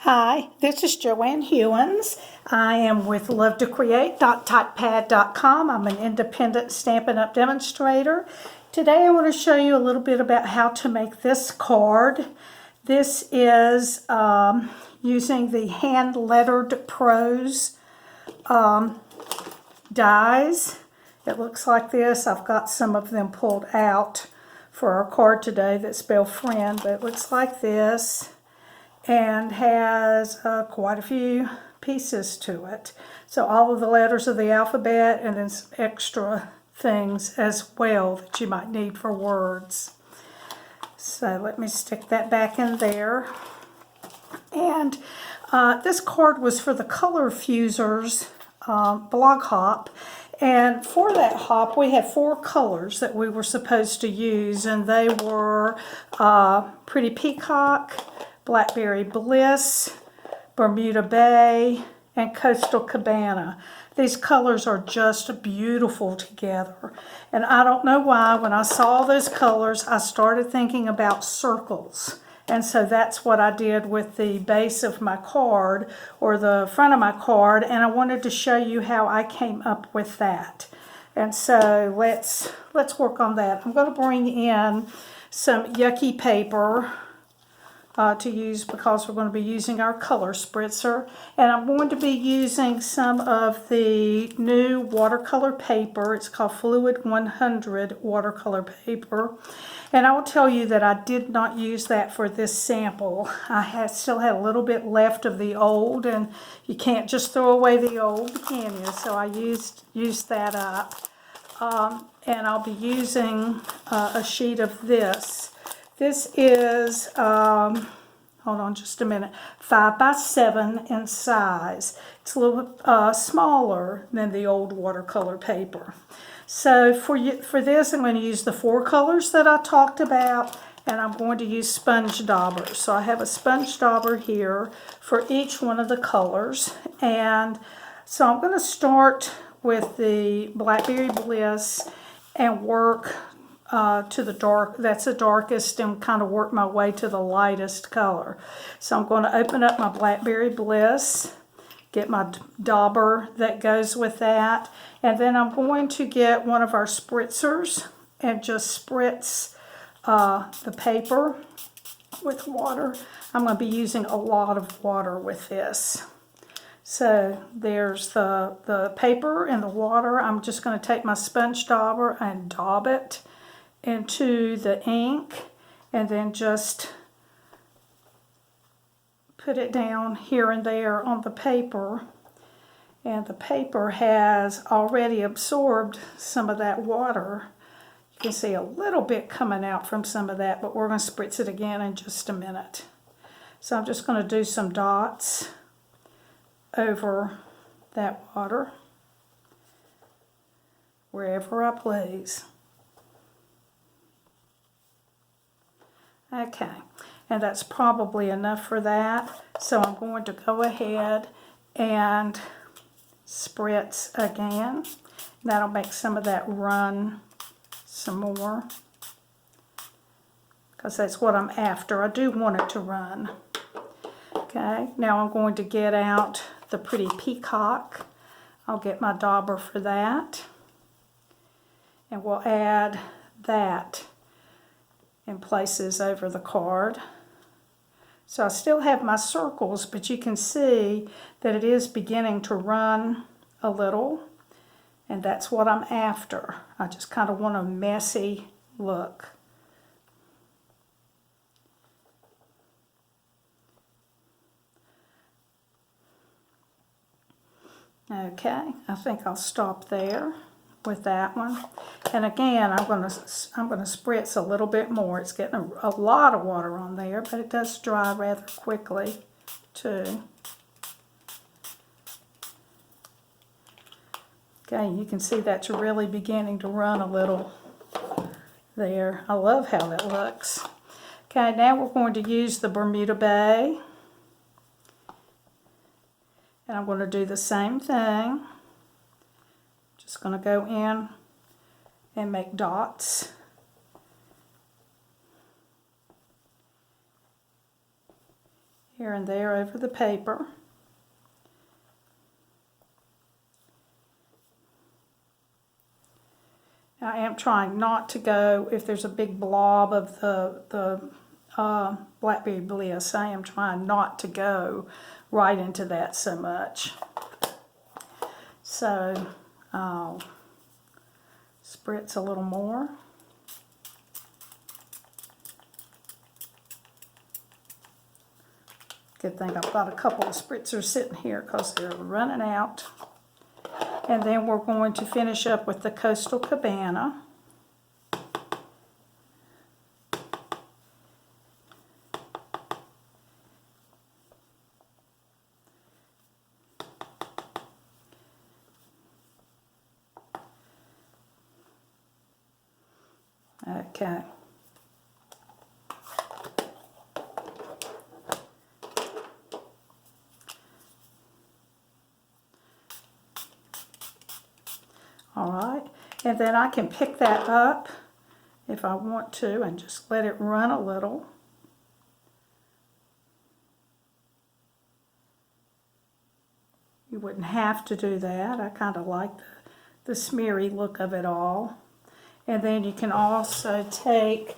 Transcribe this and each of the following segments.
Hi, this is Joanne Hewins. I am with LoveToCreate.typepad.com. I'm an independent Stampin' Up! Demonstrator. Today I want to show you a little bit about how to make this card. This is using the Hand-Letteted Prose Dies. It looks like this. I've got some of them pulled out for our card today that spell friend, but it looks like this and has quite a few pieces to it. So all of the letters of the alphabet and then some extra things as well that you might need for words. So let me stick that back in there. And this card was for the Color Fusers blog hop. And for that hop, we have 4 colors that we were supposed to use, and they were Pretty Peacock, Blackberry Bliss, Bermuda Bay, and Coastal Cabana. These colors are just beautiful together. And I don't know why, when I saw those colors, I started thinking about circles. And so that's what I did with the base of my card, or the front of my card, and I wanted to show you how I came up with that. And so let's work on that. I'm going to bring in some yucky paper to use because we're going to be using our color spritzer, and I'm going to be using some of the new watercolor paper. It's called Fluid 100 watercolor paper, and I will tell you that I did not use that for this sample. I still had a little bit left of the old, and you can't just throw away the old, can you? So I used that up, and I'll be using a sheet of this. This is, hold on just a minute, 5 by 7 in size. It's a little smaller than the old watercolor paper. So for this, I'm going to use the 4 colors that I talked about, and I'm going to use sponge daubers. So I have a sponge dauber here for each one of the colors. And so I'm going to start with the Blackberry Bliss and work to the dark, that's the darkest, and kind of work my way to the lightest color. So I'm going to open up my Blackberry Bliss, get my dauber that goes with that, and then I'm going to get one of our spritzers and just spritz the paper with water. I'm going to be using a lot of water with this. So there's the paper and the water. I'm just going to take my sponge dauber and daub it into the ink, and then just put it down here and there on the paper. And the paper has already absorbed some of that water. You can see a little bit coming out from some of that, but we're going to spritz it again in just a minute. So I'm just going to do some dots over that water wherever I please. Okay, and that's probably enough for that. So I'm going to go ahead and spritz again. That'll make some of that run some more, because that's what I'm after. I do want it to run. Okay, now I'm going to get out the Pretty Peacock. I'll get my dauber for that, and we'll add that in places over the card. So I still have my circles, but you can see that it is beginning to run a little, and that's what I'm after. I just kind of want a messy look. Okay, I think I'll stop there with that one. And again, I'm going to spritz a little bit more. It's getting a lot of water on there, but it does dry rather quickly too. Okay, you can see that's really beginning to run a little there. I love how that looks. Okay, now we're going to use the Bermuda Bay. And I'm going to do the same thing. Just going to go in and make dots. here and there over the paper. I am trying not to go, if there's a big blob of the Blackberry Bliss, I am trying not to go right into that so much. So I'll spritz a little more. Good thing I've got a couple of spritzers sitting here because they're running out. And then we're going to finish up with the Coastal Cabana. Okay. All right, and then I can pick that up if I want to and just let it run a little. You wouldn't have to do that. I kind of like the smeary look of it all. And then you can also take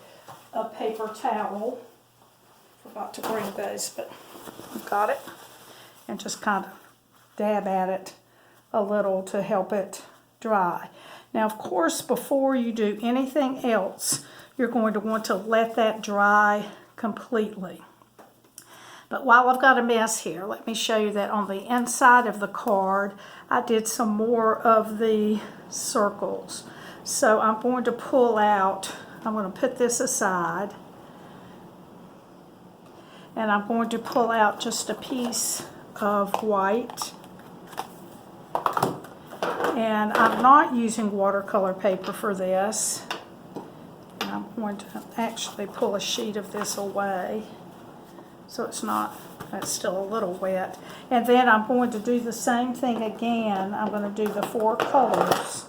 a paper towel. Forgot to bring those, but I've got it. And just kind of dab at it a little to help it dry. Now, of course, before you do anything else, you're going to want to let that dry completely. But while I've got a mess here, let me show you that on the inside of the card, I did some more of the circles. So I'm going to pull out, I'm going to put this aside, and I'm going to pull out just a piece of white. And I'm not using watercolor paper for this. And I'm going to actually pull a sheet of this away so it's still a little wet. And then I'm going to do the same thing again. I'm going to do the 4 colors.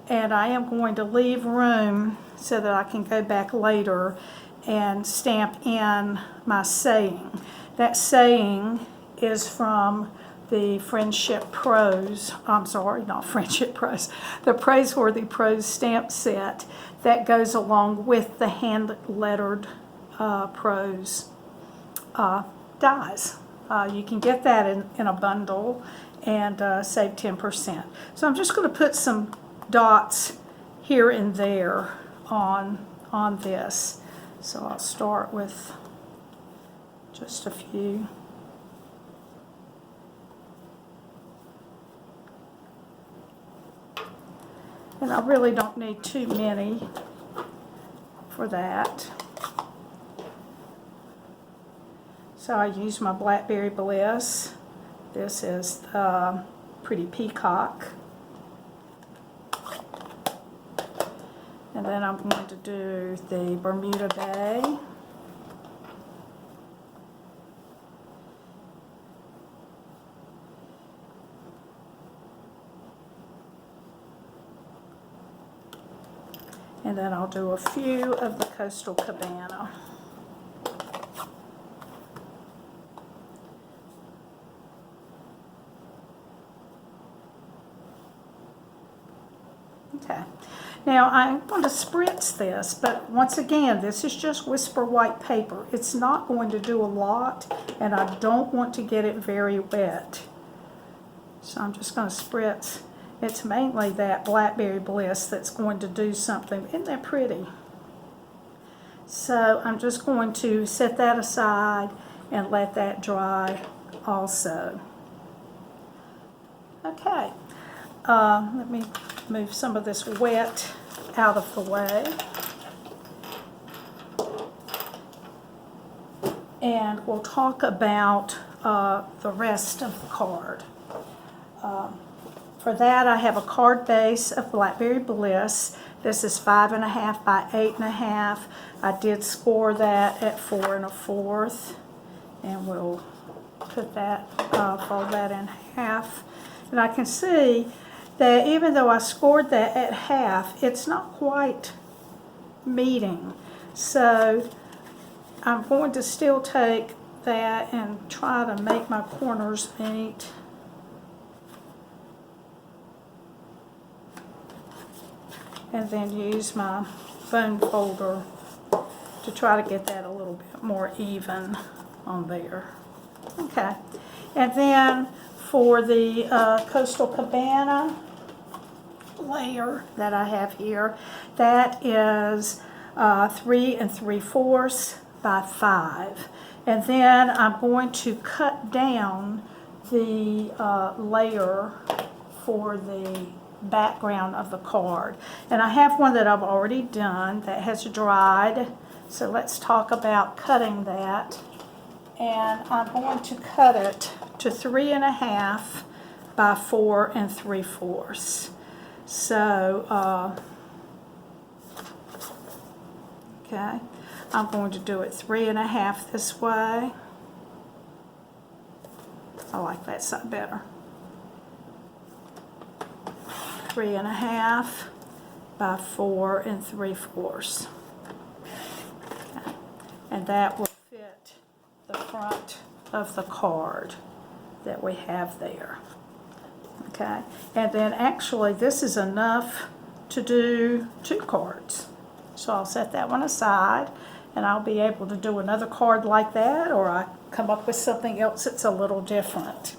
And I am going to leave room so that I can go back later and stamp in my saying. That saying is from the Friendship Prose, I'm sorry, not Friendship Prose, the Praiseworthy Prose stamp set that goes along with the Hand-Letteted Prose dies. You can get that in a bundle and save 10%. So I'm just going to put some dots here and there on this. So I'll start with just a few. And I really don't need too many for that. So I use my Blackberry Bliss. This is the Pretty Peacock. And then I'm going to do the Bermuda Bay. And then I'll do a few of the Coastal Cabana. Okay. Now I'm going to spritz this, but once again, this is just Whisper White paper. It's not going to do a lot, and I don't want to get it very wet. So I'm just going to spritz. It's mainly that Blackberry Bliss that's going to do something. Isn't that pretty? So I'm just going to set that aside and let that dry also. Okay. Let me move some of this wet out of the way. And we'll talk about the rest of the card. For that, I have a card base of Blackberry Bliss. This is 5.5 by 8.5. I did score that at 4 1/4, and we'll put that, fold that in half. And I can see that even though I scored that at half, it's not quite meeting. So I'm going to still take that and try to make my corners meet. And then use my bone folder to try to get that a little bit more even on there. Okay, and then for the Coastal Cabana layer that I have here, that is 3 3/4 by 5. And then I'm going to cut down the layer for the background of the card. And I have one that I've already done that has dried. So let's talk about cutting that. And I'm going to cut it to 3 1/2 by 4 3/4. So, okay, I'm going to do it 3 1/2 this way. I like that side better. 3 1/2 by 4 3/4. Okay. And that will fit the front of the card that we have there. Okay, and then actually this is enough to do 2 cards. So I'll set that one aside, and I'll be able to do another card like that, or I come up with something else that's a little different.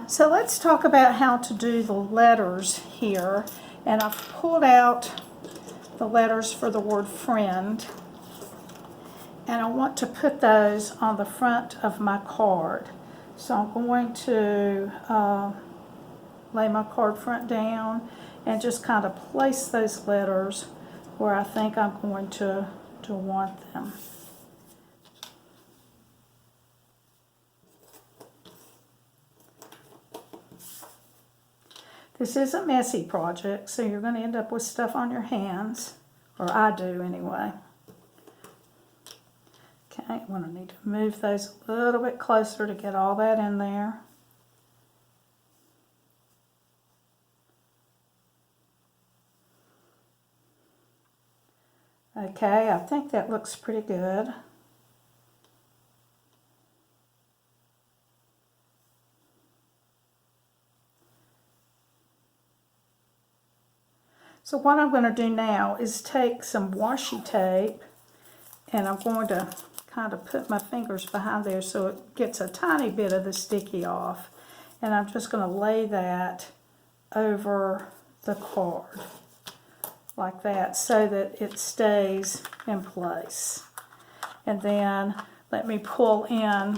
So let's talk about how to do the letters here. And I've pulled out the letters for the word friend, and I want to put those on the front of my card. So I'm going to lay my card front down and just kind of place those letters where I think I'm going to want them. This is a messy project, so you're going to end up with stuff on your hands, or I do anyway. Okay, I'm going to need to move those a little bit closer to get all that in there. Okay, I think that looks pretty good. So what I'm going to do now is take some washi tape, and I'm going to kind of put my fingers behind there so it gets a tiny bit of the sticky off. And I'm just going to lay that over the card like that so that it stays in place. And then let me pull in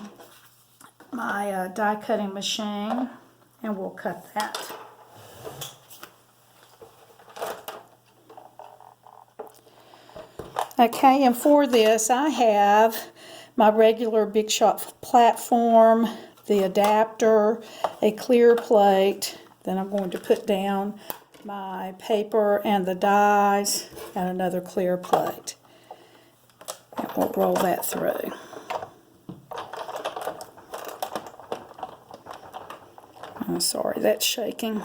my die cutting machine, and we'll cut that. Okay, and for this I have my regular Big Shot platform, the adapter, a clear plate. Then I'm going to put down my paper and the dies and another clear plate. And we'll roll that through. I'm sorry, that's shaking.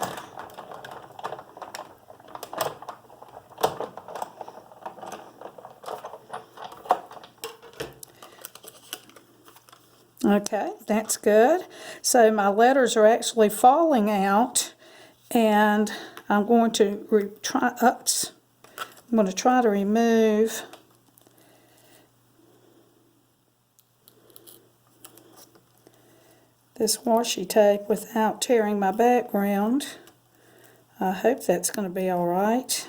Okay, that's good. So my letters are actually falling out, and I'm going to try to remove this washi tape without tearing my background. I hope that's going to be all right.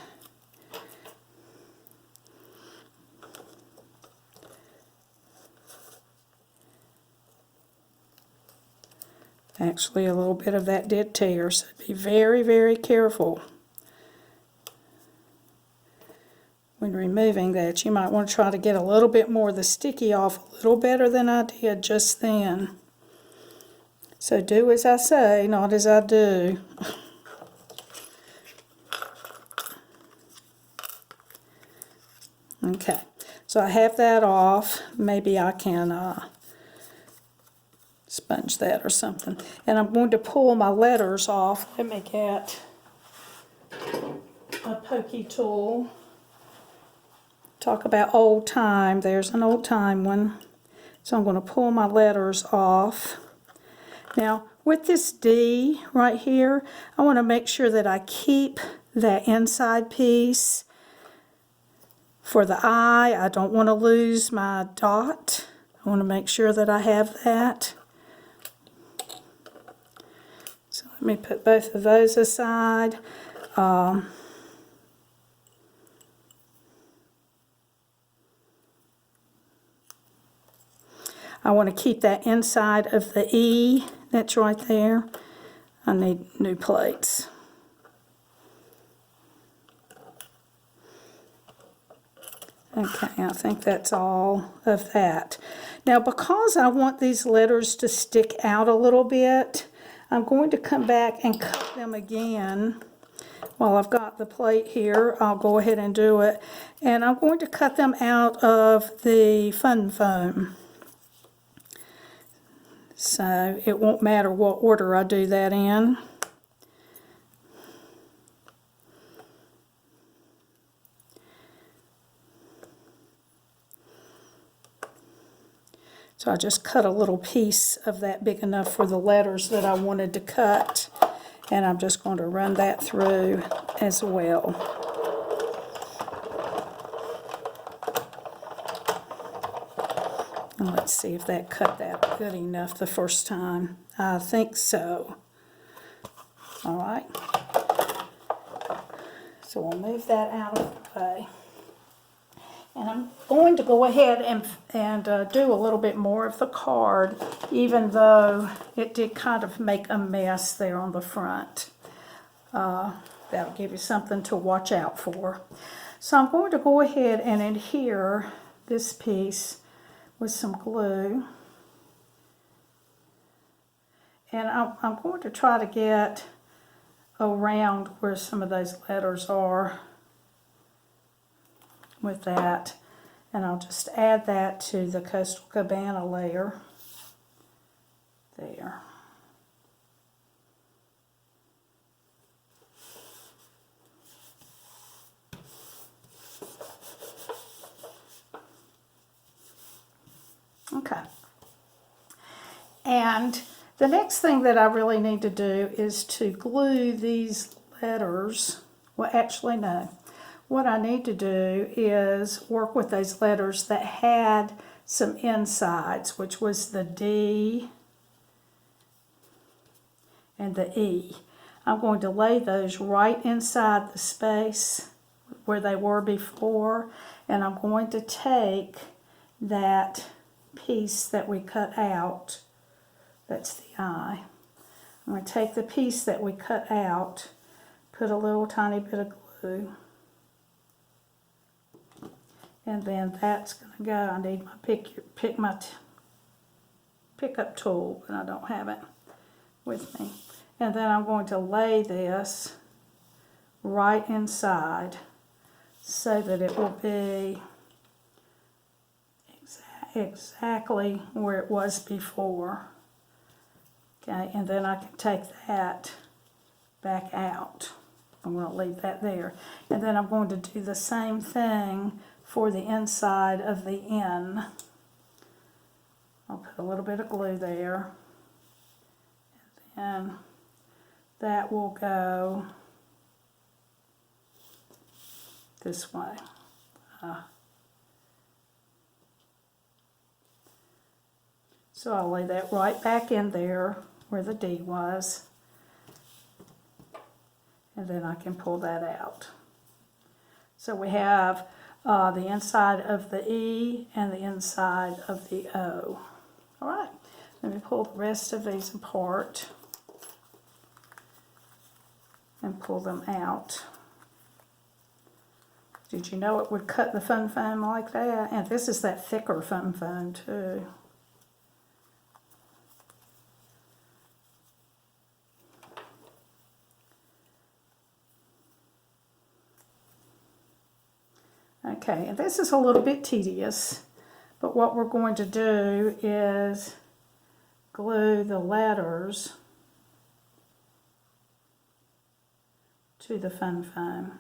Actually, a little bit of that did tear, so be very, very careful when removing that. You might want to try to get a little bit more of the sticky off a little better than I did just then. So do as I say, not as I do. Okay, so I have that off. Maybe I can sponge that or something. And I'm going to pull my letters off. Let me get a pokey tool talk about old time. There's an old time one. So I'm going to pull my letters off. Now, with this D right here, I want to make sure that I keep that inside piece. For the I don't want to lose my dot. I want to make sure that I have that. So let me put both of those aside. I want to keep that inside of the E that's right there. I need new plates. Okay, I think that's all of that. Now, because I want these letters to stick out a little bit, I'm going to come back and cut them again. While I've got the plate here, I'll go ahead and do it. And I'm going to cut them out of the fun foam. So it won't matter what order I do that in. So I just cut a little piece of that big enough for the letters that I wanted to cut. And I'm just going to run that through as well. And let's see if that cut that good enough the first time. I think so. All right. So we'll move that out of the way. And I'm going to go ahead and do a little bit more of the card, even though it did kind of make a mess there on the front. That'll give you something to watch out for. So I'm going to go ahead and adhere this piece with some glue. And I'm going to try to get around where some of those letters are with that. And I'll just add that to the Coastal Cabana layer there. Okay. And the next thing that I really need to do is to glue these letters. Well, actually, no. What I need to do is work with those letters that had some insides, which was the D and the E. I'm going to lay those right inside the space where they were before, and I'm going to take that piece that we cut out, that's the I. I'm going to take the piece that we cut out, put a little tiny bit of glue, and then that's going to go. I need my pickup tool, but I don't have it with me. And then I'm going to lay this right inside so that it will be exactly where it was before. Okay, and then I can take that back out. I'm going to leave that there. And then I'm going to do the same thing for the inside of the N. I'll put a little bit of glue there. And then that will go this way. So I'll lay that right back in there where the D was. And then I can pull that out. So we have the inside of the E and the inside of the O. All right, let me pull the rest of these apart and pull them out. Did you know it would cut the fun foam like that? And this is that thicker fun foam too. Okay, and this is a little bit tedious, but what we're going to do is glue the letters to the fun foam.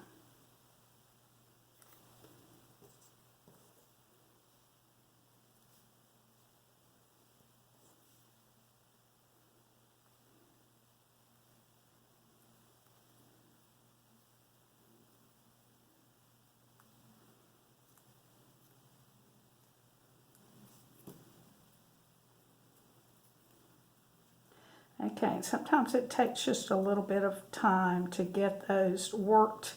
Okay, sometimes it takes just a little bit of time to get those worked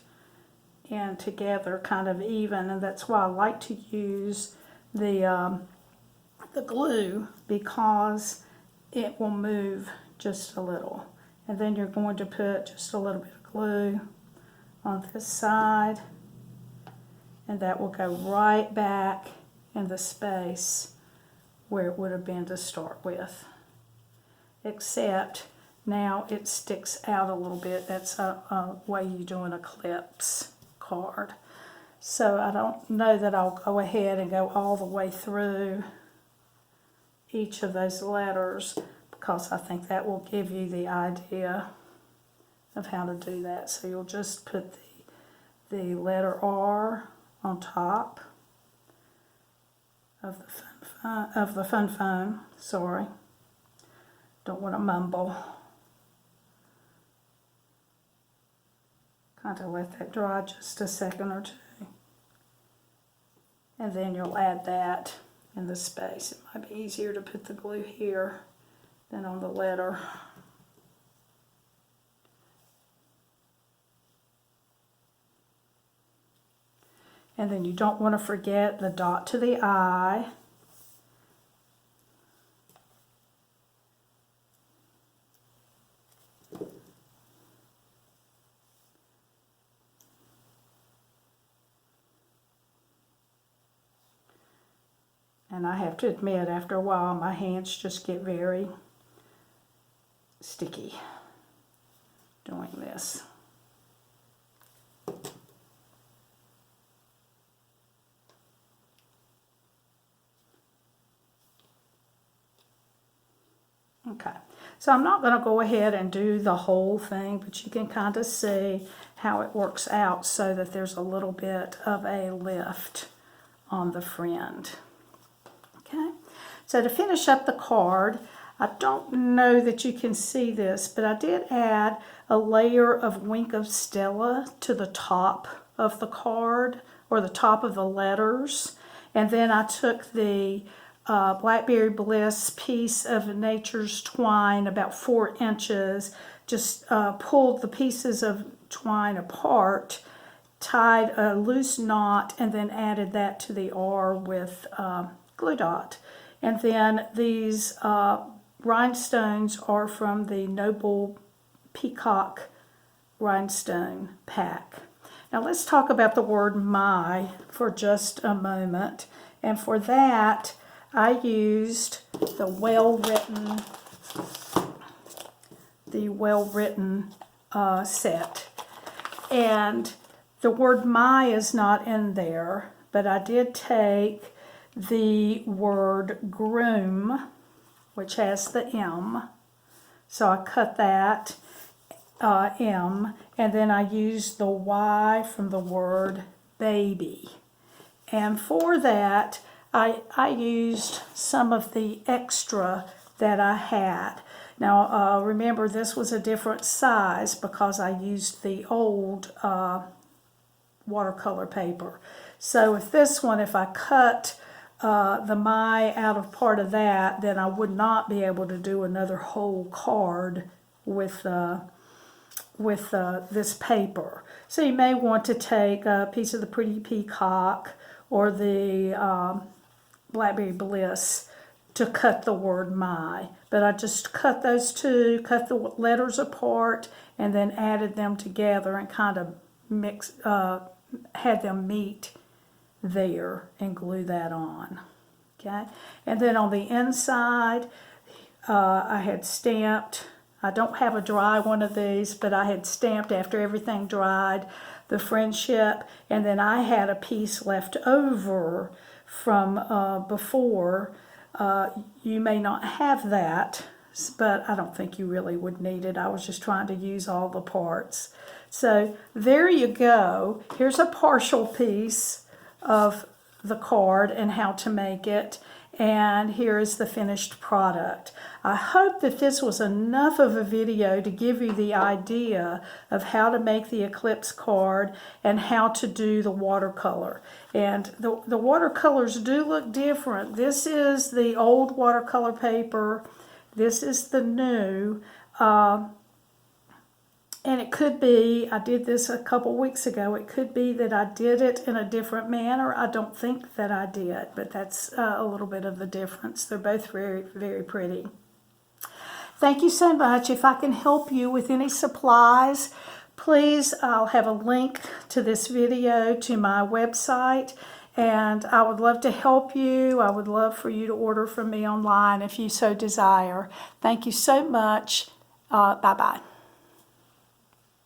in together kind of even, and that's why I like to use the glue, because it will move just a little. And then you're going to put just a little bit of glue on this side, and that will go right back in the space where it would have been to start with. Except now it sticks out a little bit. That's a way you do an eclipse card. So I don't know that I'll go ahead and go all the way through each of those letters, because I think that will give you the idea of how to do that. So you'll just put the letter R on top of the fun phone. Sorry, don't want to mumble. Kind of let that dry just a second or two, and then you'll add that in the space. It might be easier to put the glue here than on the letter. And then you don't want to forget the dot to the I. And I have to admit, after a while, my hands just get very sticky doing this. Okay, so I'm not going to go ahead and do the whole thing, but you can kind of see how it works out so that there's a little bit of a lift on the friend. Okay, so to finish up the card, I don't know that you can see this, but I did add a layer of Wink of Stella to the top of the card, or the top of the letters. And then I took the Blackberry Bliss piece of Nature's twine, about 4 inches, just pulled the pieces of twine apart, tied a loose knot, and then added that to the R with glue dot. And then these rhinestones are from the Noble Peacock rhinestone pack. Now let's talk about the word my for just a moment. And for that, I used the well-written set. And the word my is not in there, but I did take the word groom, which has the M. So I cut that M, and then I used the Y from the word baby. And for that, I used some of the extra that I had. Now, remember, this was a different size because I used the old watercolor paper. So with this one, if I cut the my out of part of that, then I would not be able to do another whole card with this paper. So you may want to take a piece of the Pretty Peacock or the Blackberry Bliss to cut the word my. But I just cut those two, cut the letters apart, and then added them together and kind of had them meet there and glue that on. Okay, and then on the inside, I had stamped. I don't have a dry one of these, but I had stamped after everything dried the friendship, and then I had a piece left over from before. You may not have that, but I don't think you really would need it. I was just trying to use all the parts. So there you go. Here's a partial piece of the card and how to make it, and here is the finished product. I hope that this was enough of a video to give you the idea of how to make the eclipse card and how to do the watercolor. And the watercolors do look different. This is the old watercolor paper. This is the new, and it could be, I did this a couple weeks ago, it could be that I did it in a different manner. I don't think that I did, but that's a little bit of the difference. They're both very, very pretty. Thank you so much. If I can help you with any supplies, please, I'll have a link to this video to my website, and I would love to help you. I would love for you to order from me online if you so desire. Thank you so much. Bye-bye.